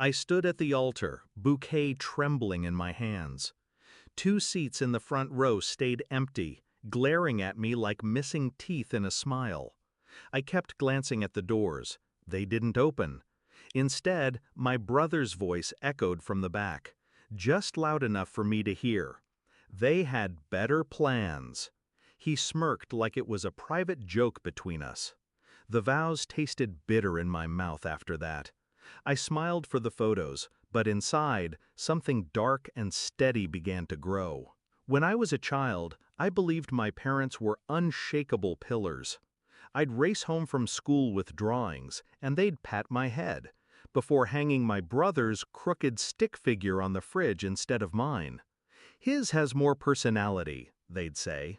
I stood at the altar, bouquet trembling in my hands. 2 seats in the front row stayed empty, glaring at me like missing teeth in a smile. I kept glancing at the doors. They didn't open. Instead, my brother's voice echoed from the back, just loud enough for me to hear. They had better plans. He smirked like it was a private joke between us. The vows tasted bitter in my mouth after that. I smiled for the photos, but inside, something dark and steady began to grow. When I was a child, I believed my parents were unshakable pillars. I'd race home from school with drawings, and they'd pat my head, before hanging my brother's crooked stick figure on the fridge instead of mine. His has more personality, they'd say.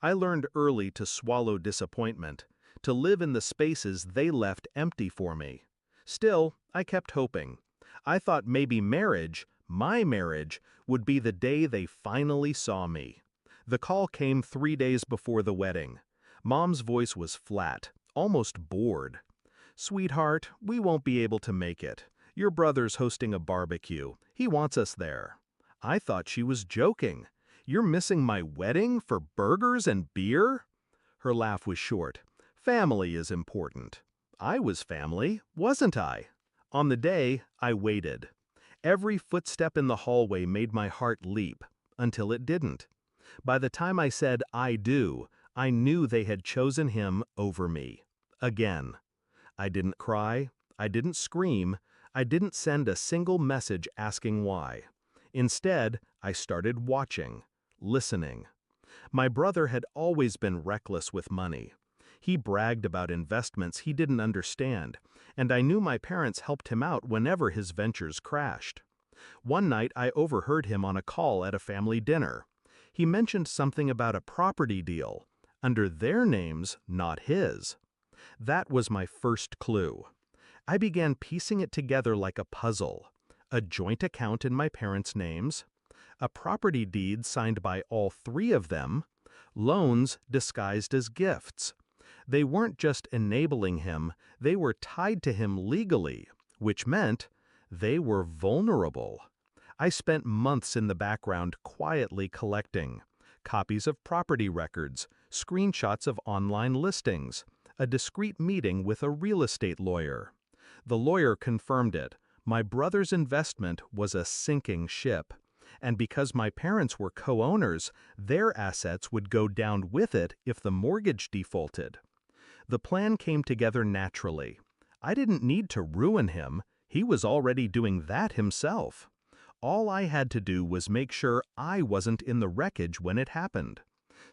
I learned early to swallow disappointment, to live in the spaces they left empty for me. Still, I kept hoping. I thought maybe marriage, my marriage, would be the day they finally saw me. The call came 3 days before the wedding. Mom's voice was flat, almost bored. "Sweetheart, we won't be able to make it. Your brother's hosting a barbecue. He wants us there." I thought she was joking. "You're missing my wedding for burgers and beer?" Her laugh was short. "Family is important." I was family, wasn't I? On the day, I waited. Every footstep in the hallway made my heart leap, until it didn't. By the time I said "I do," I knew they had chosen him over me. Again. I didn't cry, I didn't scream, I didn't send a single message asking why. Instead, I started watching, listening. My brother had always been reckless with money. He bragged about investments he didn't understand, and I knew my parents helped him out whenever his ventures crashed. One night I overheard him on a call at a family dinner. He mentioned something about a property deal, under their names, not his. That was my first clue. I began piecing it together like a puzzle. A joint account in my parents' names, a property deed signed by all 3 of them, loans disguised as gifts. They weren't just enabling him, they were tied to him legally, which meant they were vulnerable. I spent months in the background quietly collecting copies of property records, screenshots of online listings, a discreet meeting with a real estate lawyer. The lawyer confirmed it. My brother's investment was a sinking ship. And because my parents were co-owners, their assets would go down with it if the mortgage defaulted. The plan came together naturally. I didn't need to ruin him. He was already doing that himself. All I had to do was make sure I wasn't in the wreckage when it happened.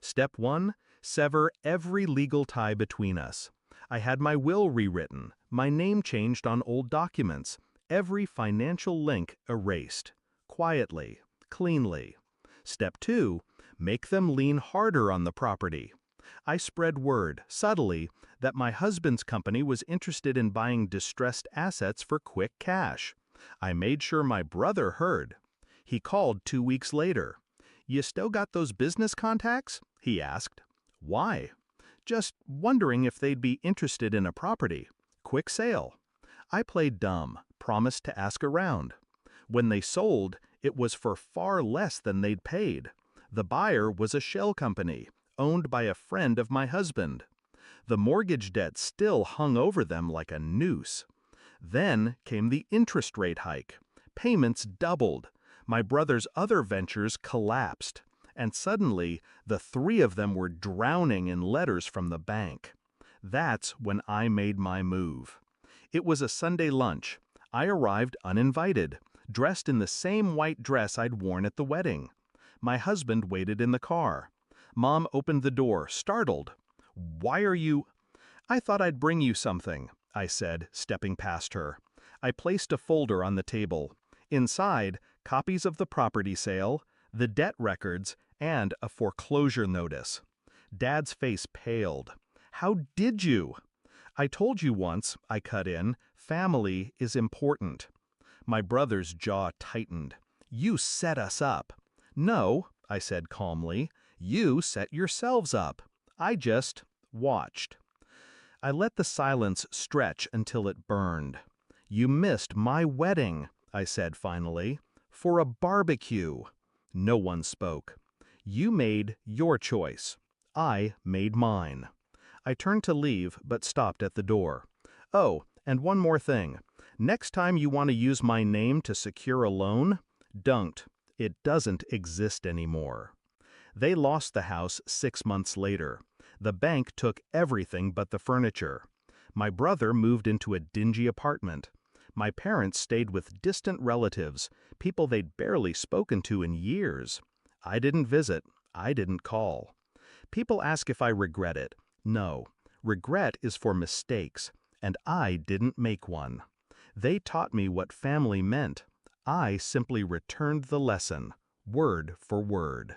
Step 1, sever every legal tie between us. I had my will rewritten, my name changed on old documents, every financial link erased. Quietly, cleanly. Step 2, make them lean harder on the property. I spread word, subtly, that my husband's company was interested in buying distressed assets for quick cash. I made sure my brother heard. He called 2 weeks later. "You still got those business contacts?" he asked. "Why?" "Just wondering if they'd be interested in a property. Quick sale." I played dumb, promised to ask around. When they sold, it was for far less than they'd paid. The buyer was a shell company, owned by a friend of my husband. The mortgage debt still hung over them like a noose. Then came the interest rate hike. Payments doubled. My brother's other ventures collapsed. And suddenly, the 3 of them were drowning in letters from the bank. That's when I made my move. It was a Sunday lunch. I arrived uninvited, dressed in the same white dress I'd worn at the wedding. My husband waited in the car. Mom opened the door, startled. "Why are you—" "I thought I'd bring you something," I said, stepping past her. I placed a folder on the table. Inside, copies of the property sale, the debt records, and a foreclosure notice. Dad's face paled. "How did you?" "I told you once," I cut in, "family is important." My brother's jaw tightened. "You set us up." "No," I said calmly, "you set yourselves up. I just watched." I let the silence stretch until it burned. You missed my wedding, I said finally, for a barbecue. No one spoke. You made your choice. I made mine. I turned to leave, but stopped at the door. Oh, and one more thing. Next time you want to use my name to secure a loan, don't. It doesn't exist anymore. They lost the house 6 months later. The bank took everything but the furniture. My brother moved into a dingy apartment. My parents stayed with distant relatives, people they'd barely spoken to in years. I didn't visit. I didn't call. People ask if I regret it. No. Regret is for mistakes, and I didn't make one. They taught me what family meant. I simply returned the lesson, word for word.